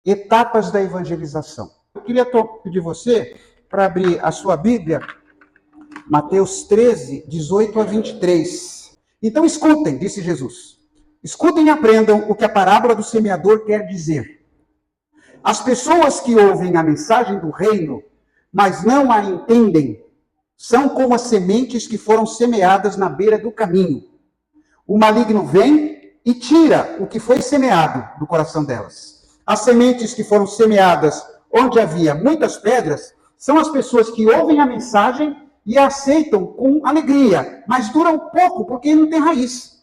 etapas da evangelização. Eu queria pedir você para abrir a sua Bíblia, Mateus 13, 18 a 23. Então escutem, disse Jesus. Escutem e aprendam o que a parábola do semeador quer dizer. As pessoas que ouvem a mensagem do reino, mas não a entendem, são como as sementes que foram semeadas na beira do caminho. O maligno vem e tira o que foi semeado do coração delas. As sementes que foram semeadas onde havia muitas pedras são as pessoas que ouvem a mensagem e a aceitam com alegria, mas duram pouco porque não tem raiz.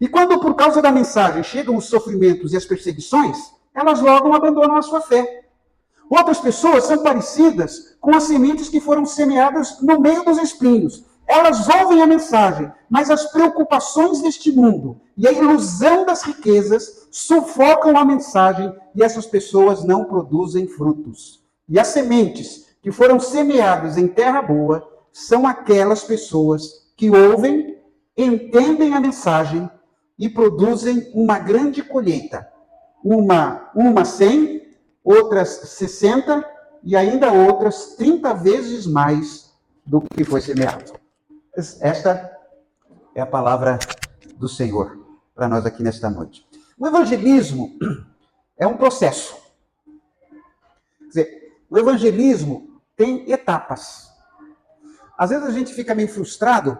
E quando por causa da mensagem chegam os sofrimentos e as perseguições, elas logo abandonam a sua fé. Outras pessoas são parecidas com as sementes que foram semeadas no meio dos espinhos. Elas ouvem a mensagem, mas as preocupações deste mundo e a ilusão das riquezas sufocam a mensagem e essas pessoas não produzem frutos. E as sementes que foram semeadas em terra boa são aquelas pessoas que ouvem, entendem a mensagem e produzem uma grande colheita. Uma 100, outras 60 e ainda outras 30 vezes mais do que foi semeado. Esta é a palavra do Senhor para nós aqui nesta noite. O evangelismo é um processo. Quer dizer, o evangelismo tem etapas. Às vezes a gente fica meio frustrado,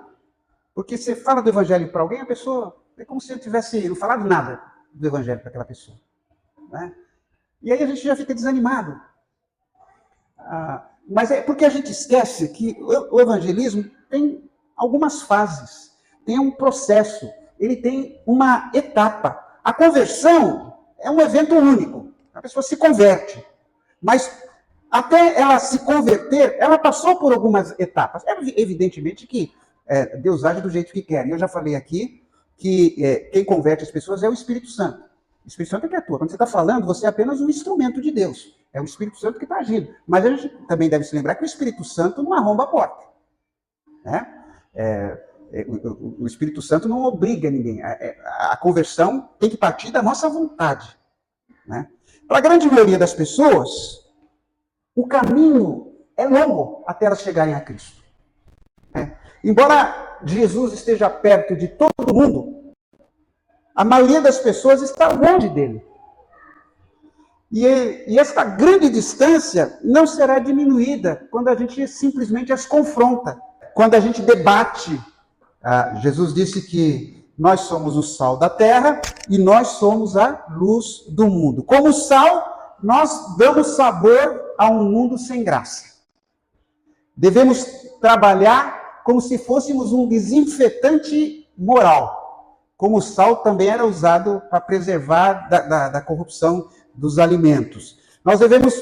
porque você fala do evangelho para alguém, a pessoa é como se eu tivesse não falado nada do evangelho para aquela pessoa. Né? E aí a gente já fica desanimado. Mas é porque a gente esquece que o evangelismo tem algumas fases, tem um processo, ele tem uma etapa. A conversão é um evento único, a pessoa se converte, mas até ela se converter, ela passou por algumas etapas. É evidentemente que Deus age do jeito que quer. Eu já falei aqui que quem converte as pessoas é o Espírito Santo. O Espírito Santo é que atua. Quando você está falando, você é apenas um instrumento de Deus. É o Espírito Santo que está agindo. Mas a gente também deve se lembrar que o Espírito Santo não arromba a porta. Né? O Espírito Santo não obriga ninguém. A conversão tem que partir da nossa vontade. Né? Para a grande maioria das pessoas, o caminho é longo até elas chegarem a Cristo. Embora Jesus esteja perto de todo mundo, a maioria das pessoas está longe dele. E essa grande distância não será diminuída quando a gente simplesmente as confronta. Quando a gente debate. Jesus disse que nós somos o sal da terra e nós somos a luz do mundo. Como sal, nós damos sabor a um mundo sem graça. Devemos trabalhar como se fôssemos um desinfetante moral. Como o sal também era usado para preservar da corrupção dos alimentos. Nós devemos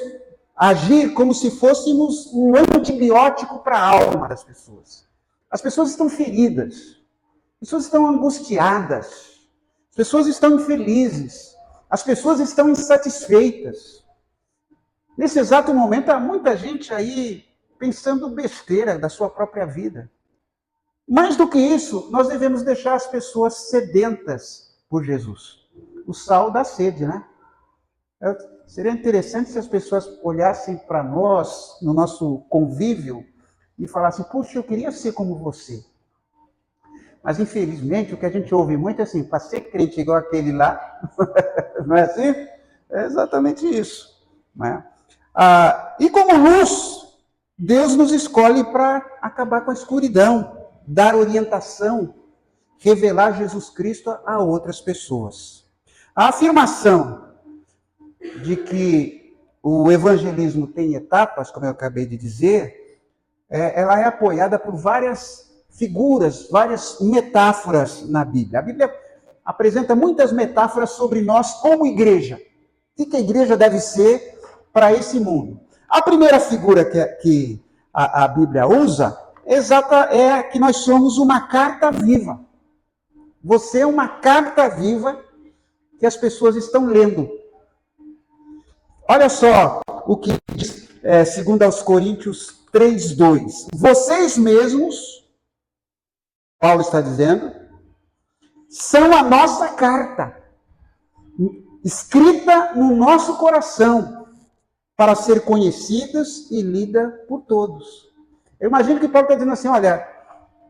agir como se fôssemos um antibiótico para a alma das pessoas. As pessoas estão feridas, as pessoas estão angustiadas, as pessoas estão infelizes, as pessoas estão insatisfeitas. Nesse exato momento, há muita gente aí pensando besteira da sua própria vida. Mais do que isso, nós devemos deixar as pessoas sedentas por Jesus. O sal dá sede, né? Seria interessante se as pessoas olhassem para nós, no nosso convívio, e falassem, puxa, eu queria ser como você. Mas, infelizmente, o que a gente ouve muito é assim, para ser crente igual aquele lá, não é assim? É exatamente isso. Não é? E como luz, Deus nos escolhe para acabar com a escuridão, dar orientação, revelar Jesus Cristo a outras pessoas. A afirmação de que o evangelismo tem etapas, como eu acabei de dizer, ela é apoiada por várias figuras, várias metáforas na Bíblia. A Bíblia apresenta muitas metáforas sobre nós como igreja. O que a igreja deve ser para esse mundo? A primeira figura que a Bíblia usa é que nós somos uma carta viva. Você é uma carta viva que as pessoas estão lendo. Olha só o que diz 2 Coríntios 3:2. Vocês mesmos, Paulo está dizendo, são a nossa carta. escrita no nosso coração, para ser conhecidas e lida por todos. Eu imagino que Paulo está dizendo assim, olha,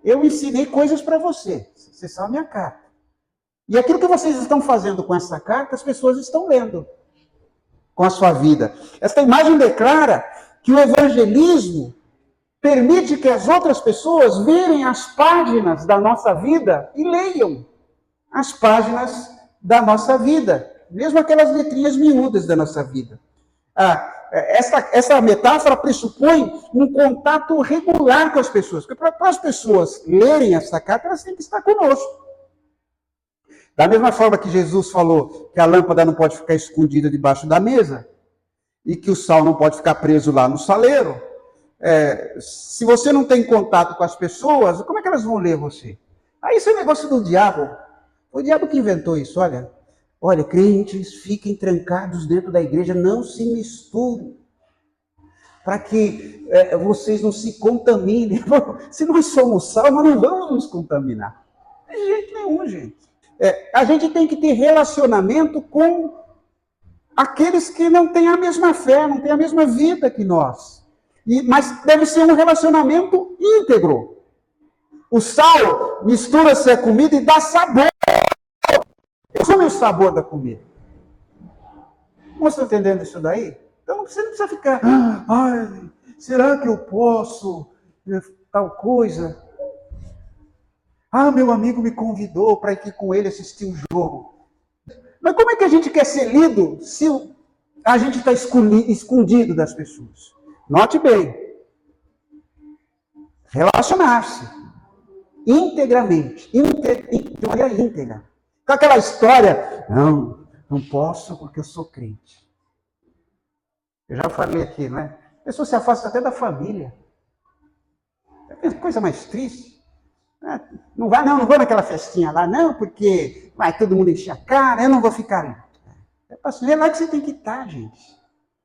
eu ensinei coisas para você, vocês são a minha carta. E aquilo que vocês estão fazendo com essa carta, as pessoas estão lendo com a sua vida. Esta imagem declara que o evangelismo permite que as outras pessoas verem as páginas da nossa vida e leiam as páginas da nossa vida, mesmo aquelas letrinhas miúdas da nossa vida. Essa metáfora pressupõe um contato regular com as pessoas, porque para as pessoas lerem essa carta, elas têm que estar conosco. Da mesma forma que Jesus falou que a lâmpada não pode ficar escondida debaixo da mesa e que o sal não pode ficar preso lá no saleiro, se você não tem contato com as pessoas, como é que elas vão ler você? Aí isso é negócio do diabo. Foi o diabo que inventou isso, olha, crentes fiquem trancados dentro da igreja, não se misturem, para que vocês não se contaminem. Se nós somos sal, nós não vamos nos contaminar. De jeito nenhum, gente. A gente tem que ter relacionamento com aqueles que não têm a mesma fé, não têm a mesma vida que nós. Mas deve ser um relacionamento íntegro. O sal mistura-se à comida e dá sabor. Como é o sabor da comida? Você está entendendo isso daí? Então você não precisa ficar, será que eu posso tal coisa? Meu amigo me convidou para ir com ele assistir um jogo. Mas como é que a gente quer ser lido se a gente está escondido das pessoas? Note bem. Relacionar-se integramente, de maneira íntegra. Com aquela história, não posso porque eu sou crente. Eu já falei aqui, né? A pessoa se afasta até da família. É a coisa mais triste. Não vou naquela festinha lá, não, porque vai todo mundo encher a cara, eu não vou ficar ali. É lá que você tem que estar, gente.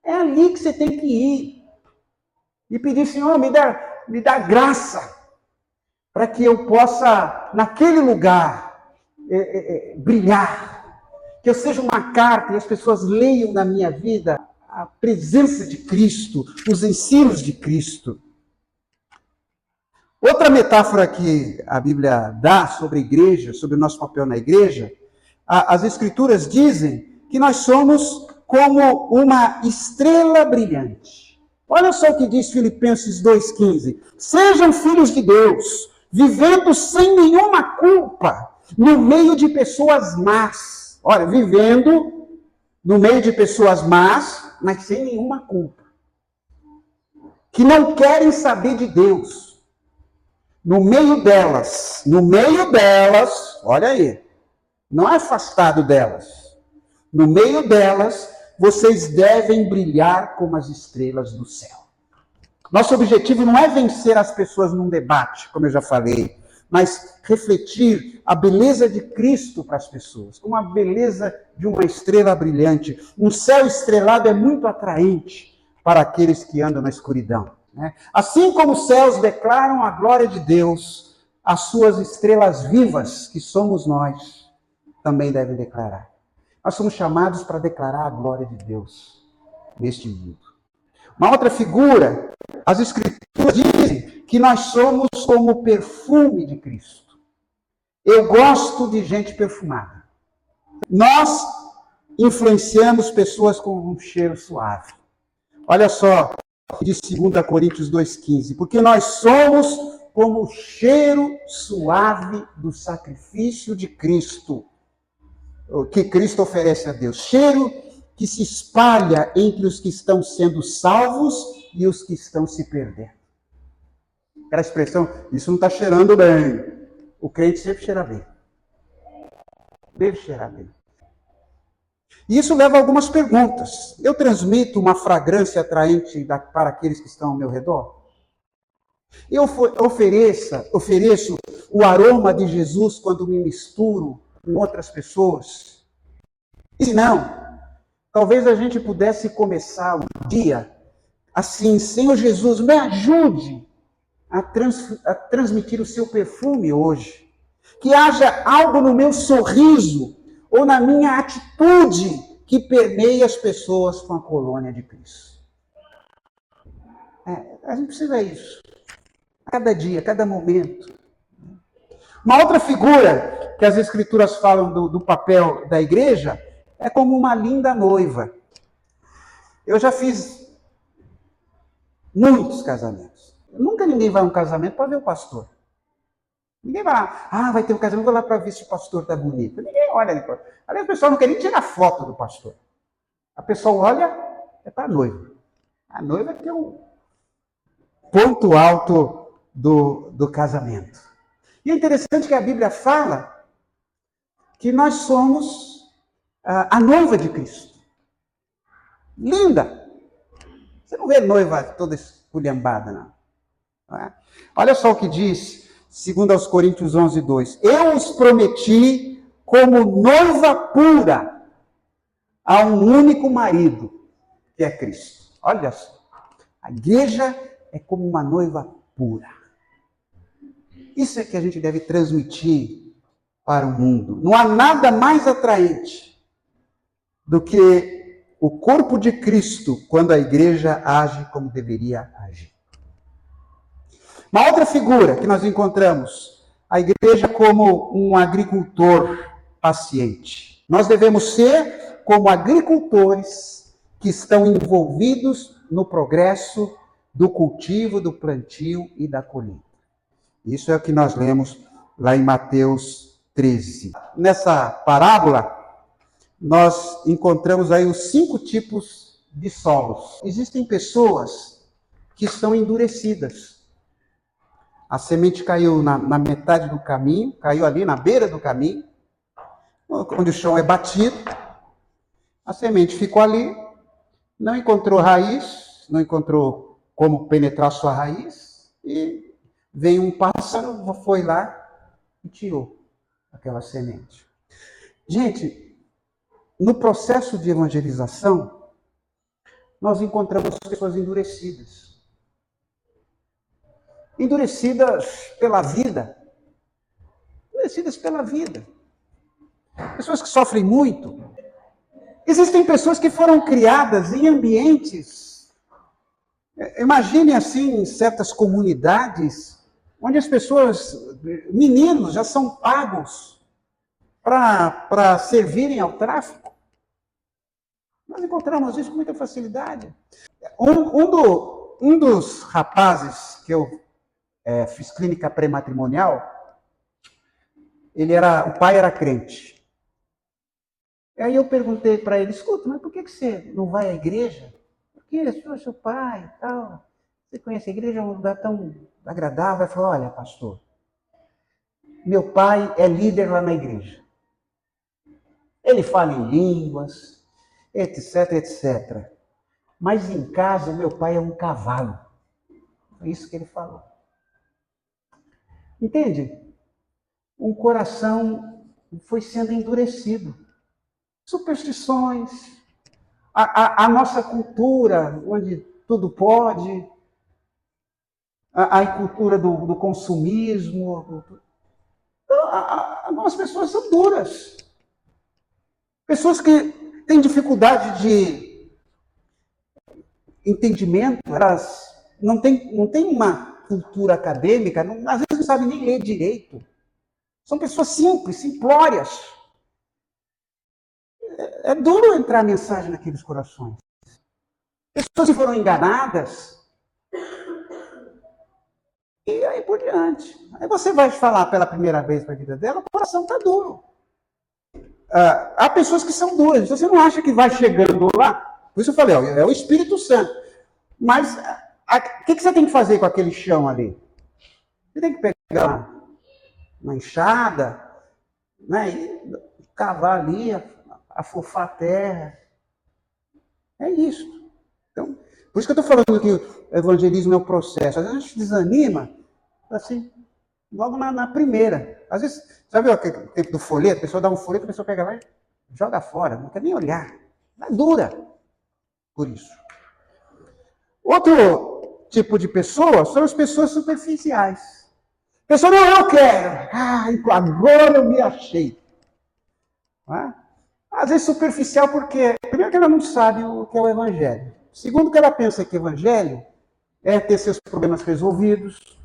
É ali que você tem que ir. E pedir, Senhor, me dá graça, para que eu possa, naquele lugar, brilhar. Que eu seja uma carta e as pessoas leiam na minha vida a presença de Cristo, os ensinos de Cristo. Outra metáfora que a Bíblia dá sobre a igreja, sobre o nosso papel na igreja, as Escrituras dizem que nós somos como uma estrela brilhante. Olha só o que diz Filipenses 2,15. Sejam filhos de Deus, vivendo sem nenhuma culpa, no meio de pessoas más. Olha, vivendo no meio de pessoas más, mas sem nenhuma culpa. Que não querem saber de Deus. No meio delas, olha aí, não é afastado delas. No meio delas, vocês devem brilhar como as estrelas do céu. Nosso objetivo não é vencer as pessoas num debate, como eu já falei, mas refletir a beleza de Cristo para as pessoas, como a beleza de uma estrela brilhante. Um céu estrelado é muito atraente para aqueles que andam na escuridão. Assim como os céus declaram a glória de Deus, as suas estrelas vivas, que somos nós, também devem declarar. Nós somos chamados para declarar a glória de Deus neste mundo. Uma outra figura, as Escrituras dizem que nós somos como o perfume de Cristo. Eu gosto de gente perfumada. Nós influenciamos pessoas com um cheiro suave. Olha só, de 2 Coríntios 2,15, porque nós somos como o cheiro suave do sacrifício de Cristo, que Cristo oferece a Deus. Cheiro que se espalha entre os que estão sendo salvos e os que estão se perdendo. Aquela expressão, isso não está cheirando bem. O crente sempre cheira bem. Deve cheirar bem. E isso leva a algumas perguntas. Eu transmito uma fragrância atraente para aqueles que estão ao meu redor? Eu ofereço o aroma de Jesus quando me misturo com outras pessoas? E se não, talvez a gente pudesse começar o dia assim: Senhor Jesus, me ajude a transmitir o seu perfume hoje. Que haja algo no meu sorriso ou na minha atitude que permeia as pessoas com a colônia de Cristo. A gente precisa disso. A cada dia, a cada momento. Uma outra figura que as Escrituras falam do papel da igreja é como uma linda noiva. Eu já fiz muitos casamentos. Nunca ninguém vai a um casamento para ver o pastor. Ninguém vai lá, vai ter um casamento, vou lá para ver se o pastor está bonito. Ninguém olha ali. Aliás, o pessoal não quer nem tirar foto do pastor. A pessoa olha, é para a noiva. A noiva que é o ponto alto do casamento. E é interessante que a Bíblia fala que nós somos a noiva de Cristo. Linda! Você não vê noiva toda esculhambada, não é? Olha só o que diz, segundo aos Coríntios 11:2. Eu os prometi como noiva pura a um único marido, que é Cristo. Olha só. A igreja é como uma noiva pura. Isso é que a gente deve transmitir para o mundo. Não há nada mais atraente do que o corpo de Cristo quando a igreja age como deveria agir. Uma outra figura que nós encontramos, a igreja como um agricultor paciente. Nós devemos ser como agricultores que estão envolvidos no progresso do cultivo, do plantio e da colheita. Isso é o que nós lemos lá em Mateus 13. Nessa parábola, nós encontramos aí os 5 tipos de solos. Existem pessoas que estão endurecidas. A semente caiu na metade do caminho, caiu ali na beira do caminho, onde o chão é batido. A semente ficou ali, não encontrou raiz, não encontrou como penetrar sua raiz, e veio um pássaro, foi lá e tirou aquela semente. Gente, no processo de evangelização, nós encontramos pessoas endurecidas. Endurecidas pela vida. Endurecidas pela vida. Pessoas que sofrem muito. Existem pessoas que foram criadas em ambientes, imagine assim, em certas comunidades, onde as pessoas, meninos, já são pagos para servirem ao tráfico. Nós encontramos isso com muita facilidade. Um dos rapazes que eu fiz clínica pré-matrimonial, o pai era crente. Aí eu perguntei para ele, escuta, mas por que você não vai à igreja? Porque seu pai e tal, você conhece a igreja, é um lugar tão agradável. Ele falou, olha, pastor, meu pai é líder lá na igreja. Ele fala em línguas, etc, etc. Mas em casa, meu pai é um cavalo. Foi isso que ele falou. Entende? Um coração foi sendo endurecido. Superstições, a nossa cultura, onde tudo pode, a cultura do consumismo. Algumas pessoas são duras. Pessoas que têm dificuldade de entendimento, elas não têm uma cultura acadêmica, às vezes não sabem nem ler direito. São pessoas simples, simplórias. É duro entrar a mensagem naqueles corações. Pessoas que foram enganadas. E aí por diante. Aí você vai falar pela primeira vez para a vida dela, o coração está duro. Há pessoas que são duras. Então você não acha que vai chegando lá. Por isso eu falei, é o Espírito Santo. Mas o que você tem que fazer com aquele chão ali? Você tem que pegar uma enxada, né, e cavar ali, afofar a terra. É isso. Então, por isso que eu estou falando que o evangelismo é um processo. Às vezes a gente desanima, assim, logo na primeira. Às vezes, sabe o tempo do folheto? A pessoa dá um folheto, a pessoa pega lá e joga fora, não quer nem olhar. É dura por isso. Outro tipo de pessoa são as pessoas superficiais. A pessoa, não, eu quero. Agora eu me achei. Às vezes superficial porque, primeiro que ela não sabe o que é o evangelho. Segundo que ela pensa que evangelho é ter seus problemas resolvidos.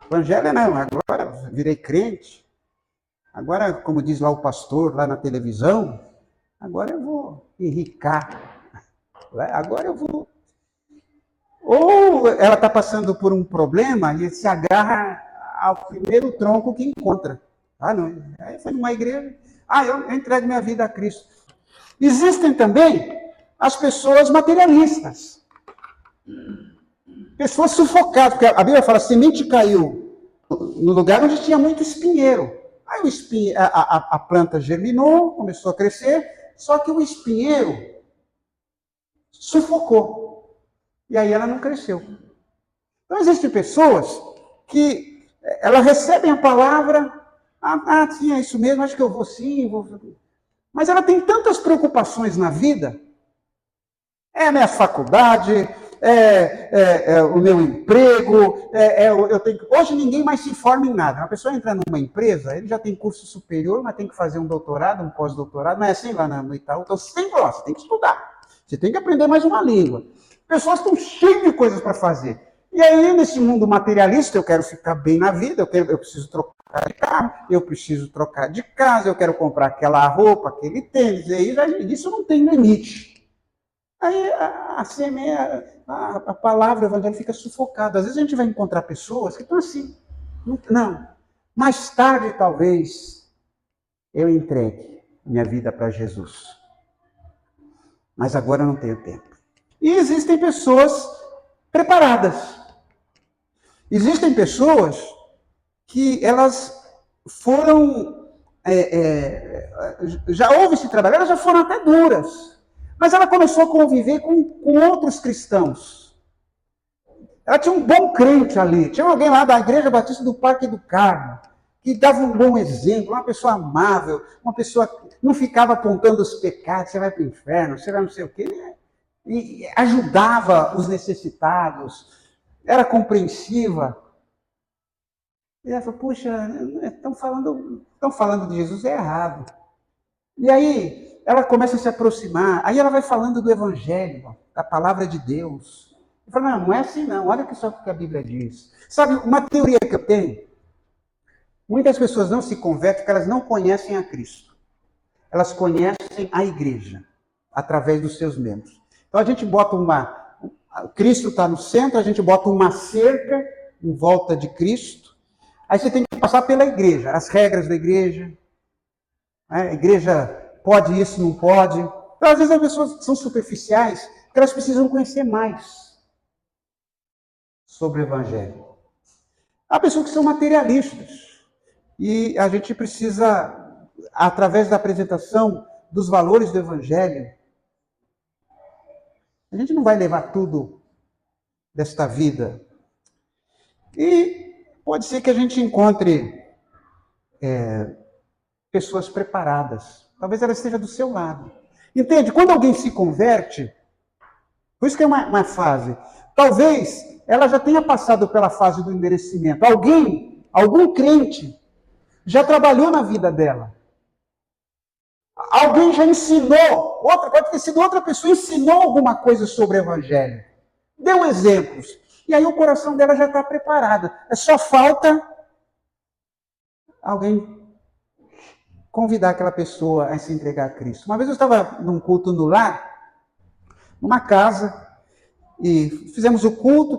Evangelho não, agora virei crente. Agora, como diz lá o pastor, lá na televisão, agora eu vou enricar. Agora eu vou. Ou ela está passando por um problema e se agarra ao primeiro tronco que encontra. Ah, não. Aí foi numa igreja. Ah, eu entrego minha vida a Cristo. Existem também as pessoas materialistas. Pessoas sufocadas. Porque a Bíblia fala, a semente caiu no lugar onde tinha muito espinheiro. Aí a planta germinou, começou a crescer, só que o espinheiro sufocou. E aí ela não cresceu. Então existem pessoas que elas recebem a palavra, sim, é isso mesmo, acho que eu vou sim, vou. Mas ela tem tantas preocupações na vida, é a minha faculdade, o meu emprego, eu tenho. Hoje ninguém mais se forma em nada. Uma pessoa entra numa empresa, ele já tem curso superior, mas tem que fazer um doutorado, um pós-doutorado, mas é assim lá no Itaú, então sempre lá, você tem que estudar, você tem que aprender mais uma língua. Pessoas estão cheias de coisas para fazer. E aí, nesse mundo materialista, eu quero ficar bem na vida, eu preciso trocar de carro, eu preciso trocar de casa, eu quero comprar aquela roupa, aquele tênis, e aí isso não tem limite. Aí a palavra, o evangelho fica sufocado. Às vezes a gente vai encontrar pessoas que estão assim. Não, mais tarde talvez eu entregue minha vida para Jesus. Mas agora eu não tenho tempo. E existem pessoas preparadas. Existem pessoas que elas foram, já houve esse trabalho, elas já foram até duras. Mas ela começou a conviver com outros cristãos. Ela tinha um bom crente ali. Tinha alguém lá da Igreja Batista do Parque do Carmo, que dava um bom exemplo, uma pessoa amável, uma pessoa que não ficava apontando os pecados, você vai para o inferno, você vai não sei o quê. E ajudava os necessitados, era compreensiva. E ela falou, puxa, estão falando de Jesus, é errado. E aí ela começa a se aproximar, aí ela vai falando do Evangelho, da palavra de Deus. E fala, não é assim não, olha só o que a Bíblia diz. Sabe, uma teoria que eu tenho, muitas pessoas não se convertem porque elas não conhecem a Cristo. Elas conhecem a igreja, através dos seus membros. Então a gente bota Cristo está no centro, a gente bota uma cerca em volta de Cristo, aí você tem que passar pela igreja, as regras da igreja. A igreja pode isso, não pode. Então, às vezes as pessoas são superficiais, porque elas precisam conhecer mais sobre o Evangelho. Há pessoas que são materialistas. E a gente precisa, através da apresentação dos valores do Evangelho, a gente não vai levar tudo desta vida. E pode ser que a gente encontre pessoas preparadas. Talvez ela esteja do seu lado. Entende? Quando alguém se converte, por isso que é uma fase. Talvez ela já tenha passado pela fase do enderecimento. Algum crente, já trabalhou na vida dela. Alguém já ensinou, pode ter sido outra pessoa, ensinou alguma coisa sobre o Evangelho. Deu exemplos. E aí o coração dela já está preparado. É só falta alguém convidar aquela pessoa a se entregar a Cristo. Uma vez eu estava num culto no lar, numa casa, e fizemos o culto,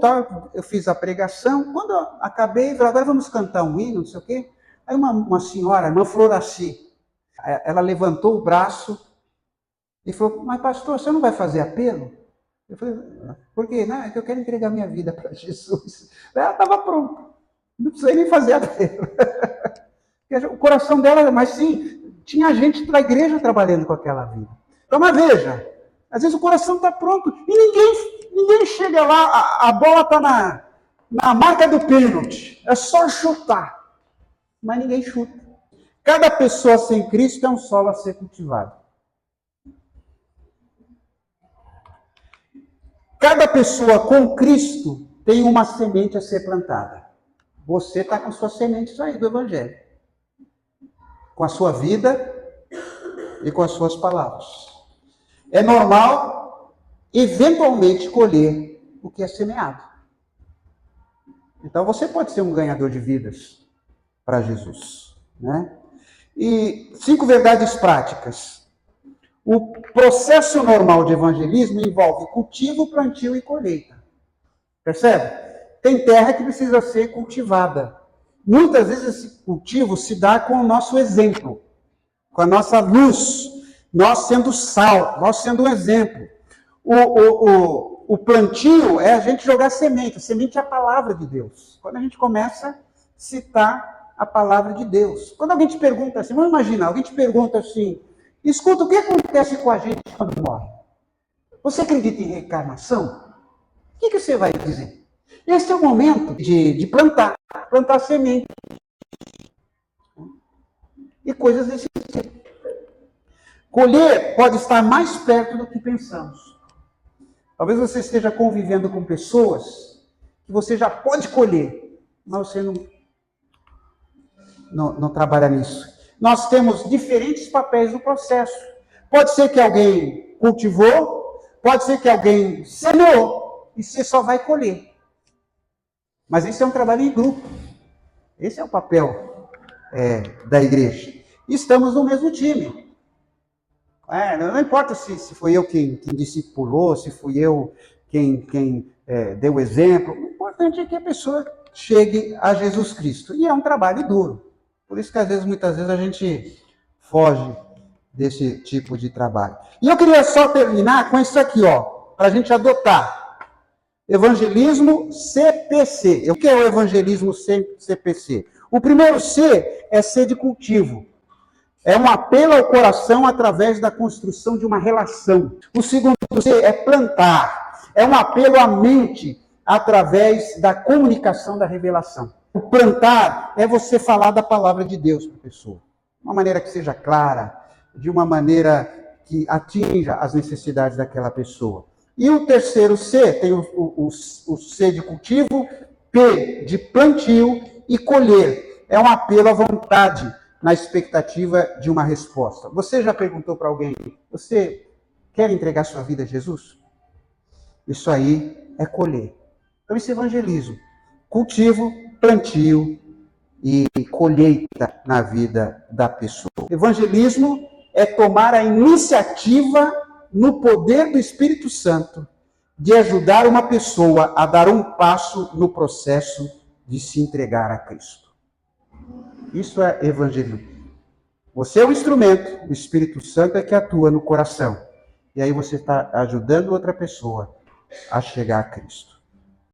eu fiz a pregação. Quando eu acabei, eu falei, agora vamos cantar um hino, não sei o quê. Aí uma senhora, irmã Floraci, ela levantou o braço e falou, mas pastor, você não vai fazer apelo? Eu falei, por quê? Não, é que eu quero entregar minha vida para Jesus. Ela estava pronta, não precisei nem fazer apelo. O coração dela, mas sim, tinha gente da igreja trabalhando com aquela vida. Então, mas veja, às vezes o coração está pronto e ninguém chega lá, a bola está na marca do pênalti, é só chutar, mas ninguém chuta. Cada pessoa sem Cristo é um solo a ser cultivado. Cada pessoa com Cristo tem uma semente a ser plantada. Você está com suas sementes aí do Evangelho. Com a sua vida, e com as suas palavras. É normal, eventualmente, colher o que é semeado. Então você pode ser um ganhador de vidas para Jesus, né? E 5 verdades práticas. O processo normal de evangelismo envolve cultivo, plantio e colheita. Percebe? Tem terra que precisa ser cultivada. Muitas vezes esse cultivo se dá com o nosso exemplo, com a nossa luz, nós sendo sal, nós sendo um exemplo. O plantio é a gente jogar semente. A semente é a palavra de Deus. Quando a gente começa a citar a palavra de Deus. Quando alguém te pergunta assim, vamos imaginar, alguém te pergunta assim, escuta, o que acontece com a gente quando morre? Você acredita em reencarnação? O que você vai dizer? Esse é o momento de plantar semente. E coisas desse tipo. Colher pode estar mais perto do que pensamos. Talvez você esteja convivendo com pessoas que você já pode colher, mas você não trabalha nisso. Nós temos diferentes papéis no processo. Pode ser que alguém cultivou, pode ser que alguém semeou, e você só vai colher. Mas isso é um trabalho em grupo. Esse é o papel da igreja. Estamos no mesmo time. Não importa se fui eu quem discipulou, se fui eu quem deu o exemplo. O importante é que a pessoa chegue a Jesus Cristo. E é um trabalho duro. Por isso que muitas vezes a gente foge desse tipo de trabalho. E eu queria só terminar com isso aqui, para a gente adotar. Evangelismo CPC. O que é o evangelismo CPC? O primeiro C é C de cultivo. É um apelo ao coração através da construção de uma relação. O segundo C é plantar. É um apelo à mente através da comunicação da revelação. O plantar é você falar da palavra de Deus para a pessoa. De uma maneira que seja clara, de uma maneira que atinja as necessidades daquela pessoa. E o terceiro C, tem o C de cultivo, P de plantio e colher. É um apelo à vontade, na expectativa de uma resposta. Você já perguntou para alguém, você quer entregar sua vida a Jesus? Isso aí é colher. Então isso é evangelismo. Cultivo, plantio e colheita na vida da pessoa. Evangelismo é tomar a iniciativa no poder do Espírito Santo de ajudar uma pessoa a dar um passo no processo de se entregar a Cristo. Isso é evangelismo. Você é o instrumento, o Espírito Santo é que atua no coração. E aí você está ajudando outra pessoa a chegar a Cristo.